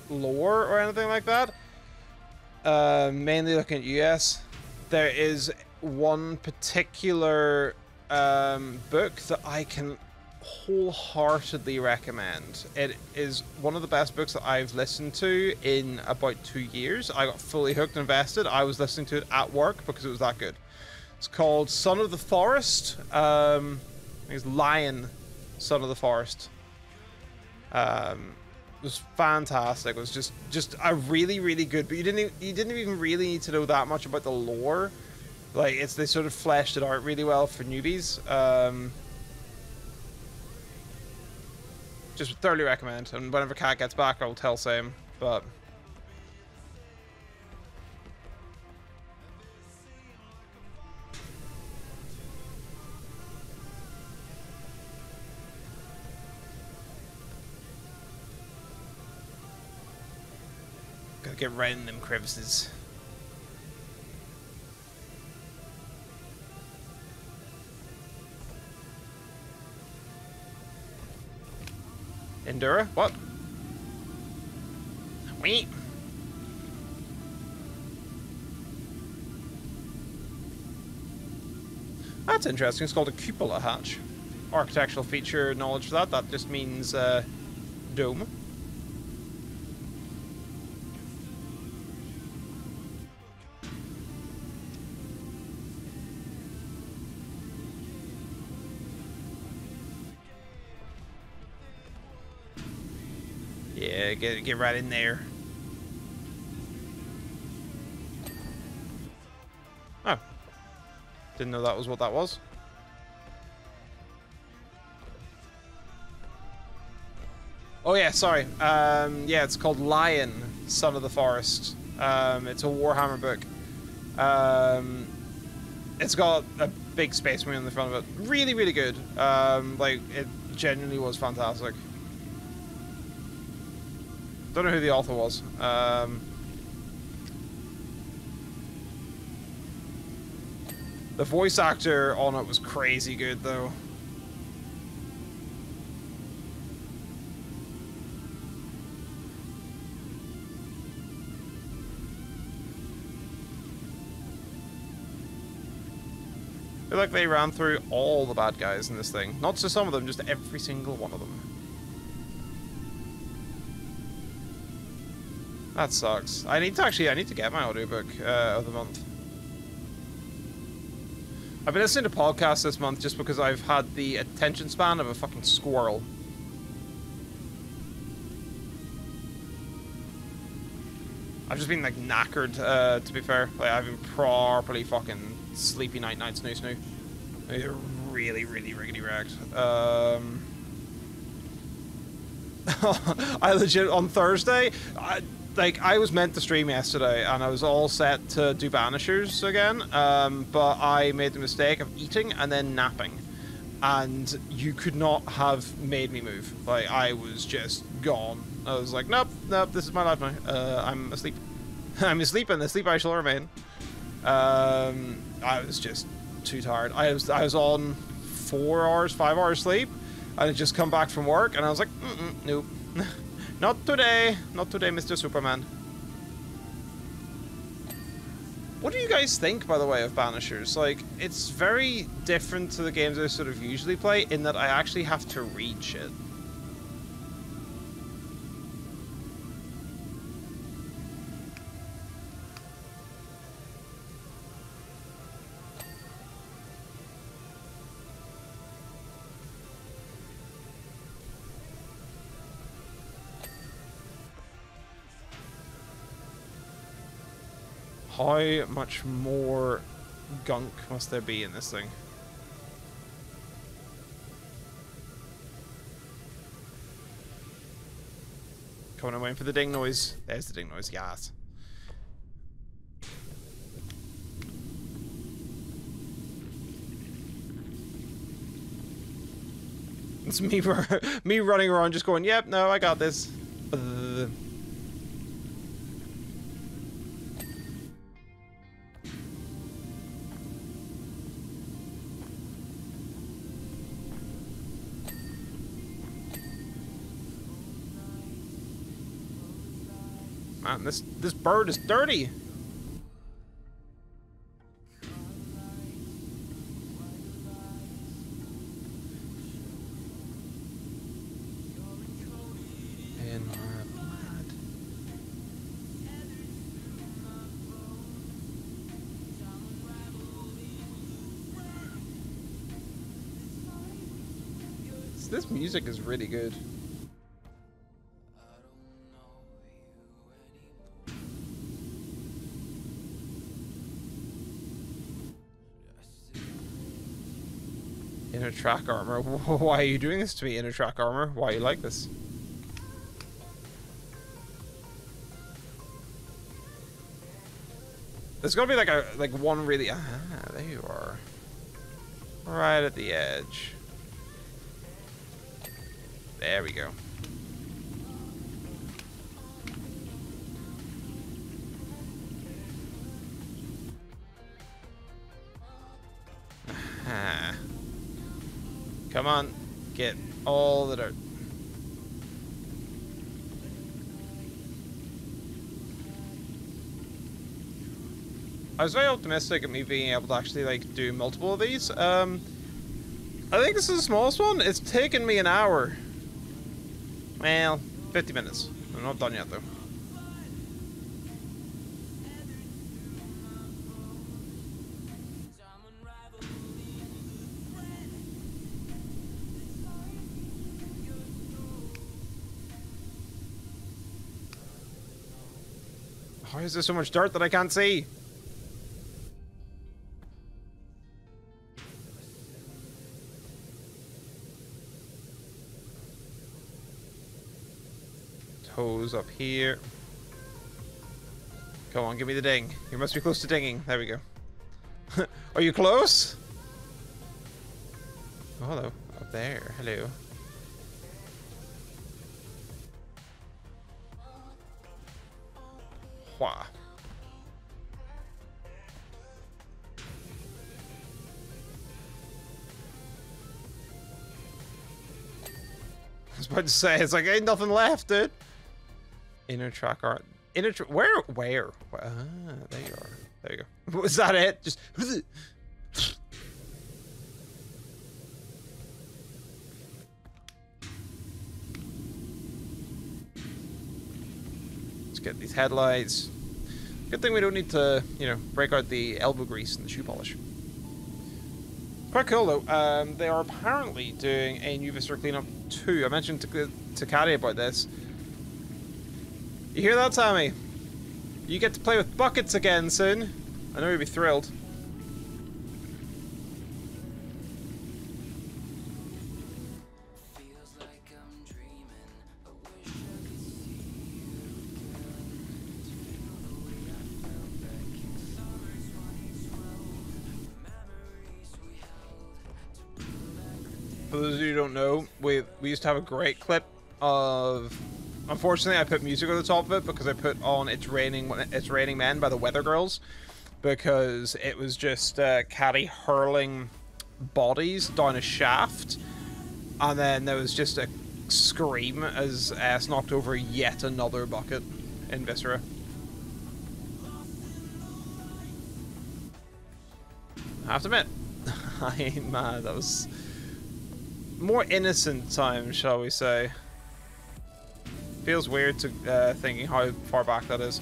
lore or anything like that, mainly looking at US, there is one particular book that I can wholeheartedly recommend. It is one of the best books that I've listened to in about 2 years. I got fully hooked and invested. I was listening to it at work because it was that good. It's called Son of the Forest. I think it's Lion, Son of the Forest. It was fantastic. It was just a really, really good, but you didn't even really need to know that much about the lore. Like, they sort of fleshed it out really well for newbies. Just thoroughly recommend, and whenever Kat gets back, I'll tell Sam, but... gotta get right in them crevices. Endura? What? Wait. That's interesting. It's called a cupola hatch. Architectural feature knowledge for that. That just means dome. Yeah, get right in there. Oh. Didn't know that was what that was. Oh yeah, sorry. Yeah, it's called Lion, Son of the Forest. It's a Warhammer book. It's got a big space marine on the front of it. Really, really good. Like, it genuinely was fantastic. Don't know who the author was. The voice actor on it was crazy good, though. I feel like they ran through all the bad guys in this thing. Not just some of them, just every single one of them. That sucks. I need to get my audiobook of the month. I've been listening to podcasts this month just because I've had the attention span of a fucking squirrel. I've just been like knackered, to be fair. Like I've been properly fucking sleepy night snoo. Really riggedy wrecked. I legit on Thursday, I was meant to stream yesterday and I was all set to do Banishers again, but I made the mistake of eating and then napping, and you could not have made me move. Like I was just gone. I was like, nope, this is my life now. I'm asleep. I'm asleep, and asleep I shall remain. I was just too tired. I was on 4 hours, 5 hours sleep. I had just come back from work, and I was like, nope. Not today, Mr. Superman. What do you guys think, by the way, of Banishers? Like, it's very different to the games I sort of usually play in that I actually have to read shit. How much more gunk must there be in this thing? Coming and waiting for the ding noise. There's the ding noise, yes. It's me running around just going, yep, no, I got this. Man, this bird is dirty. In my blood. This music is really good. Inner track armor. Why are you doing this to me, inner track armor? Why are you like this? There's gonna be like one really. Ah, there you are. Right at the edge. There we go. Aha. Come on, get all the dirt. I was very optimistic at me being able to actually like do multiple of these. I think this is the smallest one. It's taken me an hour. Well, 50 minutes. I'm not done yet though. Why is there so much dirt that I can't see? Toes up here. Come on, give me the ding. You must be close to dinging. There we go. Are you close? Oh, hello. Up there. Hello. Wha. I was about to say, it's like, ain't nothing left, dude. Inner track art. Where? Ah, there you are. There you go. Was that it? Just. Let's get these headlights. Good thing we don't need to, you know, break out the elbow grease and the shoe polish. Quite cool though. They are apparently doing a new Viscera cleanup 2. I mentioned to Caddy about this. You hear that, Sammy? You get to play with buckets again soon. I know you'll be thrilled. For those of you who don't know, we used to have a great clip of... Unfortunately, I put music over the top of it because I put on It's Raining Men by the Weather Girls, because it was just Caddy hurling bodies down a shaft, and then there was just a scream as S knocked over yet another bucket in Viscera. I have to admit, that was more innocent times, shall we say. Feels weird to thinking how far back that is.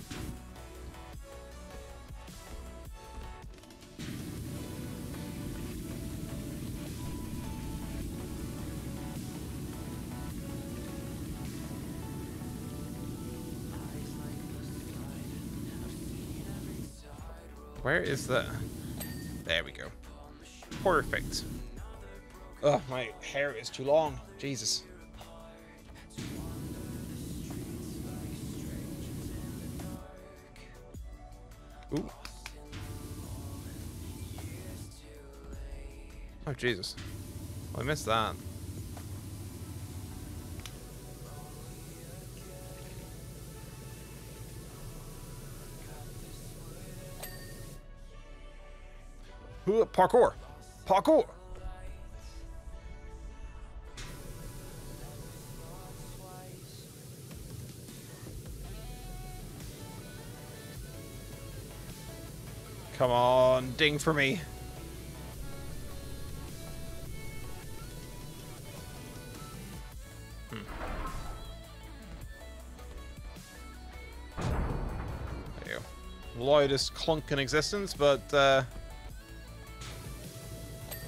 Where is the... There we go. Perfect. Ugh, my hair is too long. Jesus. Ooh. Oh, Jesus. Well, I missed that. Ooh, parkour! Parkour! Come on, ding for me. There you go. Loudest clunk in existence, but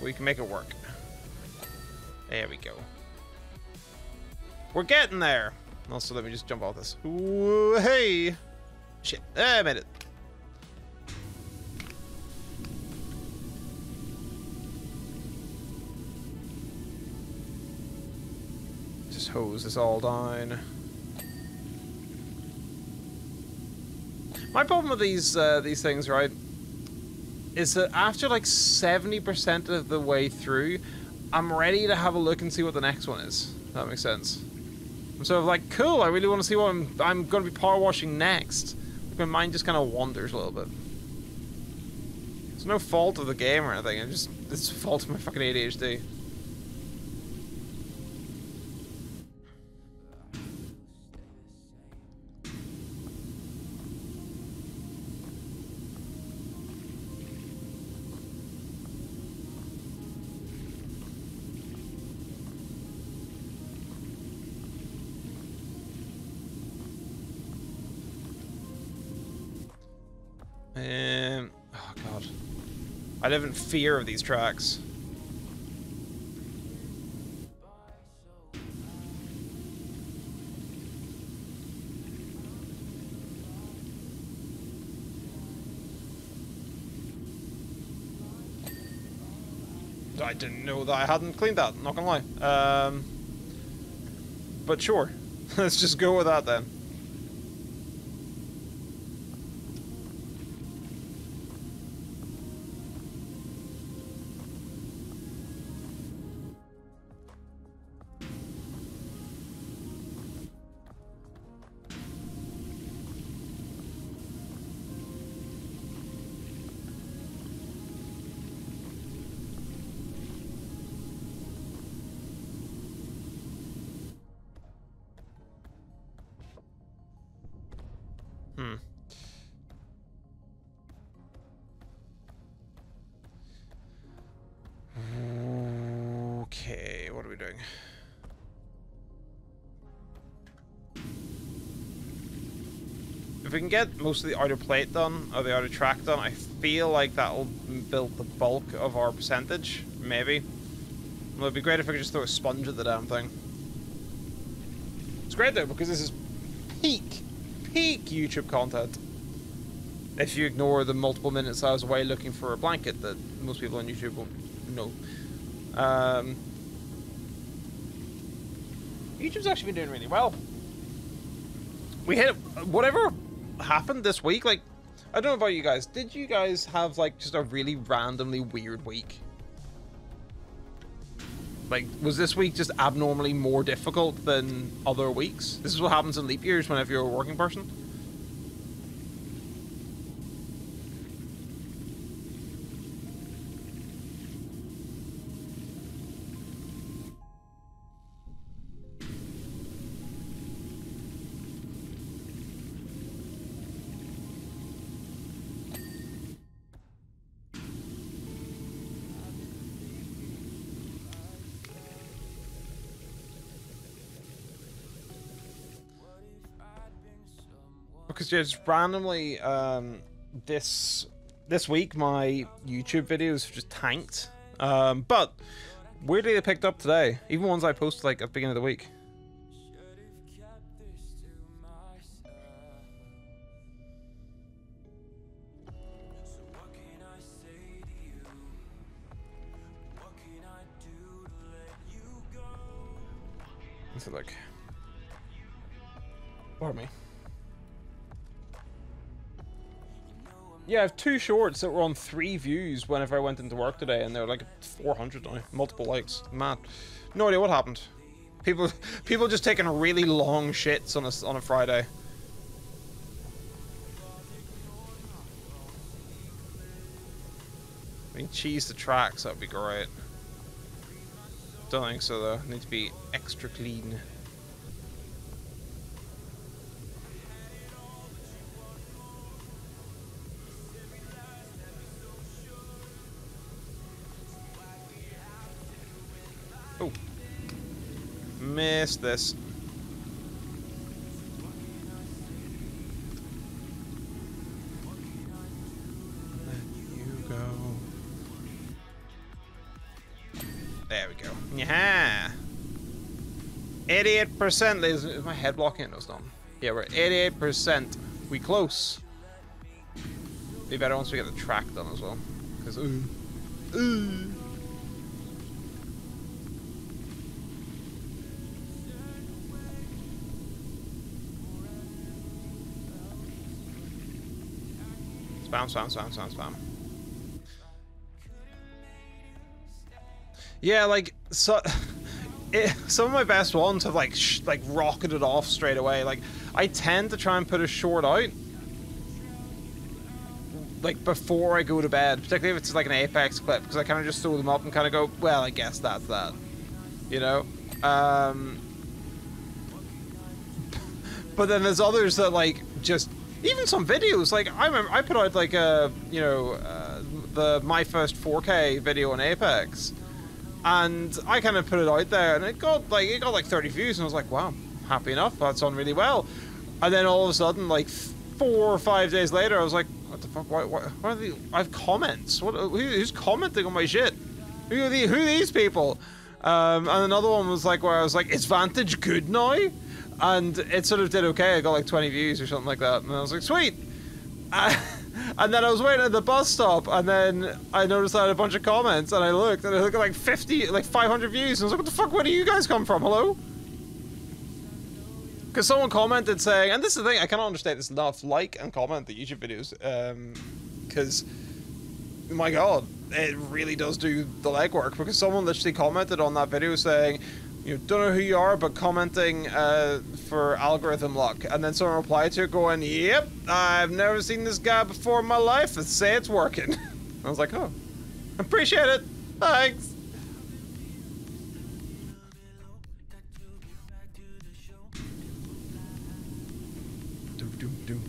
we can make it work. There we go. We're getting there. Also, let me just jump off this. Ooh, hey! Shit, I made it. Just hose this all down. My problem with these things, right, is that after like 70% of the way through, I'm ready to have a look and see what the next one is. If that makes sense. I'm sort of like, cool, I really want to see what I'm going to be power washing next. Like, my mind just kind of wanders a little bit. It's no fault of the game or anything, it's the fault of my fucking ADHD. Oh god. I live in fear of these tracks. I didn't know that I hadn't cleaned that, not gonna lie. But sure. Let's just go with that then. Okay, what are we doing? If we can get most of the outer plate done, or the outer track done, I feel like that'll build the bulk of our percentage, maybe. Well, it'd be great if I could just throw a sponge at the damn thing. It's great though, because this is peak YouTube content. If you ignore the multiple minutes I was away looking for a blanket that most people on YouTube won't know. YouTube's actually been doing really well. We hit whatever happened this week. Like, I don't know about you guys. Did you guys have like just a really randomly weird week? Like, was this week just abnormally more difficult than other weeks? This is what happens in leap years whenever you're a working person. Because just randomly, this week my YouTube videos have just tanked. But weirdly they picked up today, even ones I posted like at the beginning of the week. Let's look. Pardon me. Yeah, I have 2 shorts that were on 3 views whenever I went into work today, and they're like 400 now, multiple likes. Man, no idea what happened. People just taking really long shits on a Friday. I mean, cheese the tracks, that'd be great. Don't think so though. Need to be extra clean. Oh, missed this. Let you go. There we go. Yeah. 88%. Is my head blocking it? No, it's not. Yeah, we're 88%. We close. Be better once we get the track done as well. Because spam. Yeah, like, so some of my best ones have like rocketed off straight away. Like, I tend to try and put a short out like before I go to bed, particularly if it's like an Apex clip, because I kind of just throw them up and kind of go, well, I guess that's that, you know. But then there's others that like just. Even some videos, like, I remember I put out like a, you know, the my first 4K video on Apex, and I kind of put it out there, and it got like 30 views, and I was like, wow, happy enough, that's done really well. And then all of a sudden, like 4 or 5 days later, I was like, what the fuck? Why are they? I have comments. Who's commenting on my shit? Who are these people? And another one was like where I was like, is Vantage good now? And it sort of did okay. I got like 20 views or something like that, and I was like, sweet. And then I was waiting at the bus stop, and then I noticed I had a bunch of comments, and I looked at like 500 views, and I was like, what the fuck, where do you guys come from? Hello? Because someone commented saying, and this is the thing, I cannot understand this enough, like and comment the YouTube videos, because, my god, it really does do the legwork, because someone literally commented on that video saying, you don't know who you are, but commenting for algorithm luck. And then someone replied to it going, yep, I've never seen this guy before in my life. Let's say it's working. I was like, oh, appreciate it. Thanks. Doom.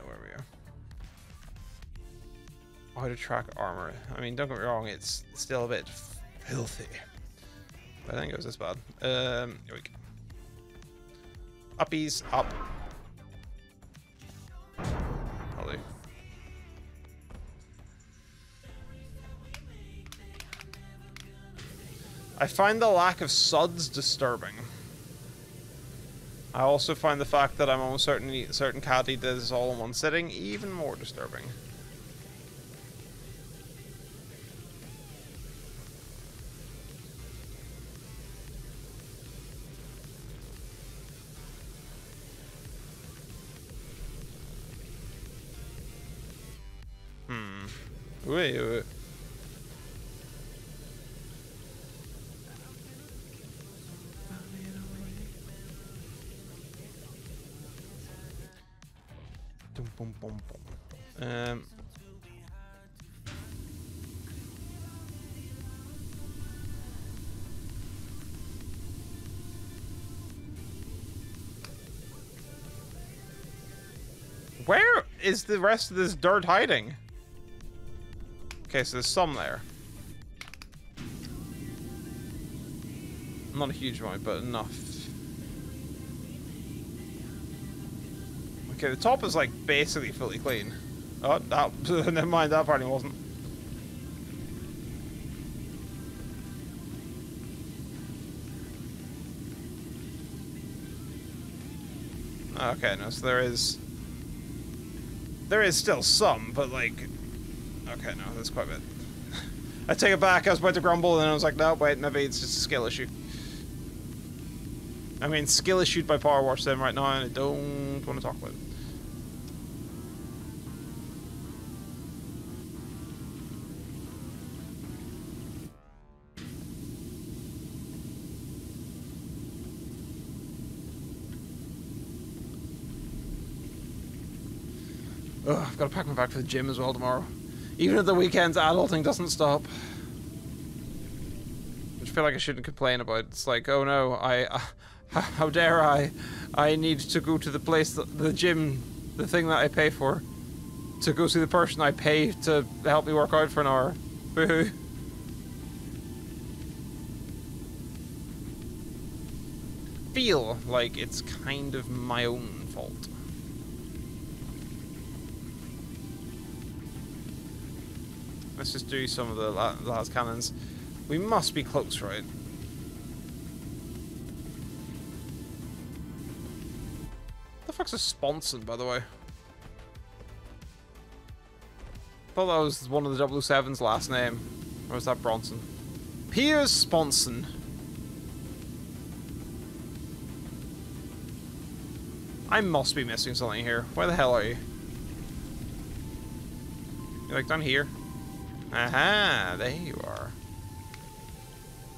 Where are we at? How to track armor. I mean, don't get me wrong, it's still a bit filthy, but I think it was this bad. Here we go. Uppies, up. I'll do. I find the lack of suds disturbing. I also find the fact that I'm almost certain Caddy does this all in one sitting even more disturbing. Wait. Boom, boom, boom. Where is the rest of this dirt hiding? Okay, so there's some there. Not a huge amount, but enough. Okay, the top is like basically fully clean. Oh, that, never mind, that probably wasn't. Okay, no, so there is still some, but like, okay, no, that's quite a bit. I take it back, I was about to grumble, and I was like, no, wait, maybe it's just a skill issue. I mean, skill issued by Power Wash Sim right now, and I don't want to talk about it. Ugh, I've got to pack my bag for the gym as well tomorrow. Even at the weekends, adulting doesn't stop. Which I feel like I shouldn't complain about. It's like, oh no, how dare I need to go to the place, the gym, the thing that I pay for, to go see the person I pay to help me work out for an hour. Boo-hoo. Feel like it's kind of my own fault. Let's just do some of the last cannons. We must be close, right? The fuck's a Sponson, by the way? I thought that was one of the 007's last name. Or was that Bronson? Piers Sponson. I must be missing something here. Where the hell are you? You're like down here? Aha, there you are.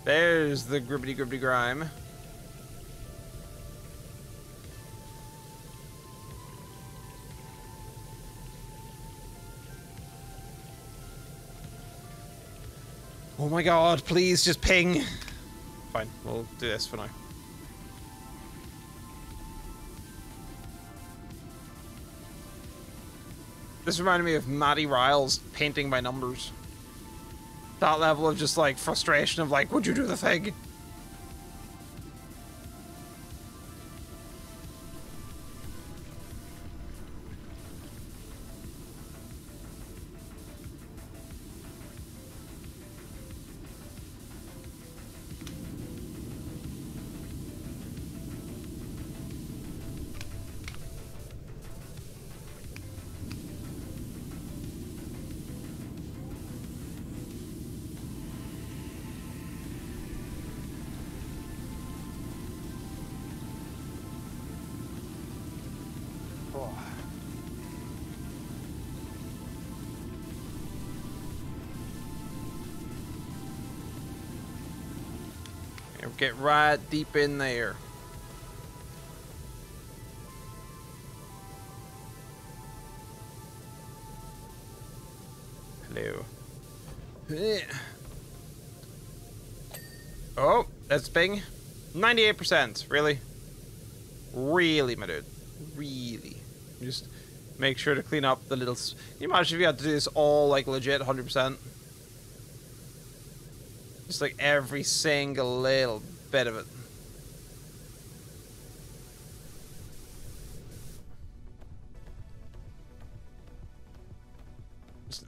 There's the gribbity grime. Oh my god, please just ping. Fine, we'll do this for now. This reminded me of Matty Riles painting by numbers. That level of just like frustration of like, would you do the thing? Get right deep in there. Hello. Oh, that's bing. 98%. Really? Really, my dude. Really. Just make sure to clean up the little... Can you imagine if you had to do this all, like, legit 100%? Just, like, every single little bit of it.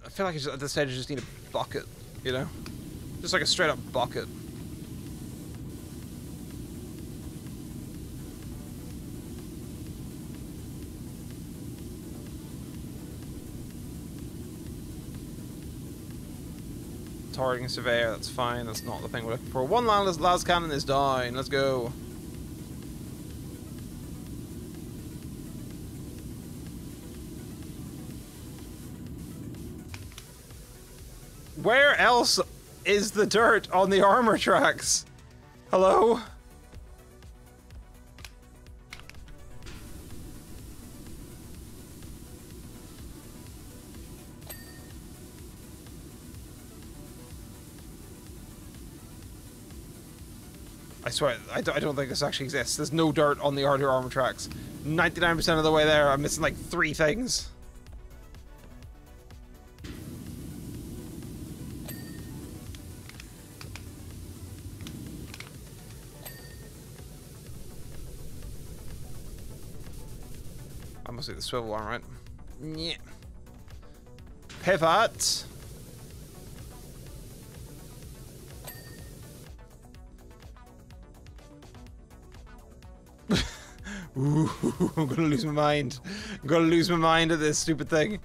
I feel like at this stage I just need a bucket, you know? Just like a straight up bucket. targeting surveyor. That's fine. That's not the thing we're looking for. One las cannon is down. Let's go. Where else is the dirt on the armor tracks? Hello? I swear, I don't think this actually exists. There's no dirt on the armor tracks. 99% of the way there, I'm missing like 3 things. I must be the swivel one, right? Yeah. Pivot. Ooh, I'm gonna lose my mind. I'm gonna lose my mind at this stupid thing.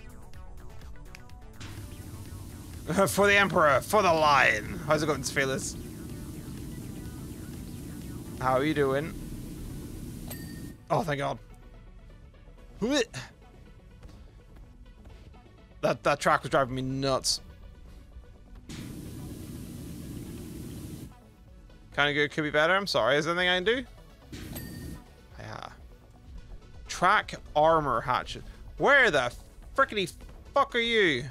For the Emperor, for the Lion. How's it going, Sphelis? How are you doing? Oh, thank God. That track was driving me nuts. Kinda good, could be better. I'm sorry. Is there anything I can do? Yeah. Track armor hatchet. Where the frickety fuck are you?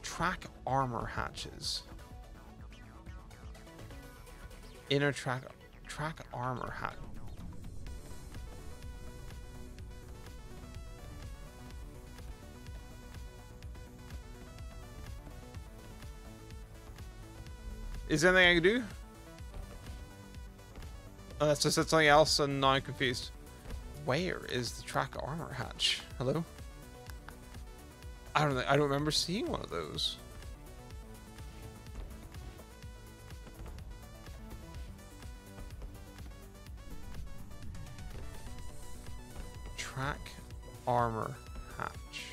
Track armor hatches. Inner track armor hat. Is there anything I can do? Oh, that's just something else, and now I'm confused. Where is the track armor hatch? Hello? I don't remember seeing one of those. Track armor hatch.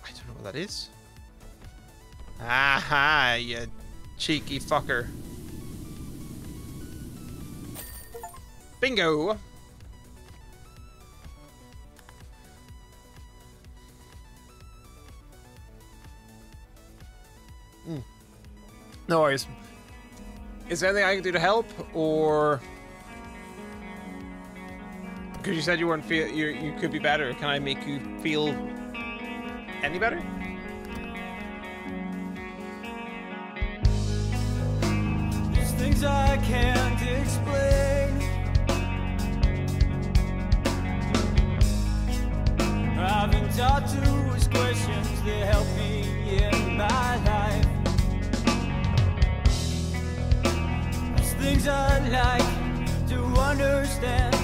I don't know what that is. Aha, you cheeky fucker. Bingo! No worries. Is there anything I can do to help, or because you said you weren't you could be better? Can I make you feel any better? There's things I can't explain. I've been taught to ask questions that help me in my life. Things I'd like to understand,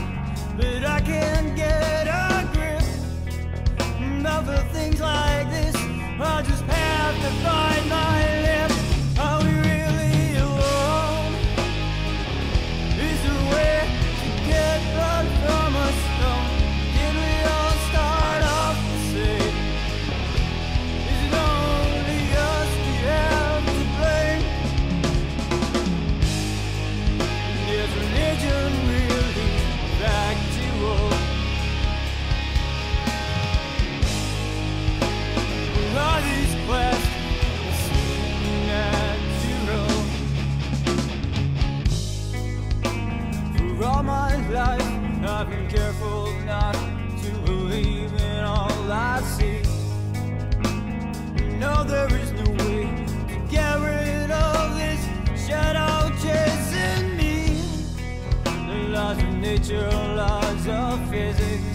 but I can't get a grip of the things like this. I just have to find my limit. Are we really alone? Is there a way to get blood from a stone? Did we all start off the same? Is it only us we have to blame? Is religion really factual? Or are these questions seem natural? For all my life, I've been careful not to believe in all I see. No, there is no way to get rid of this shadow chasing me. The laws of nature, laws of physics.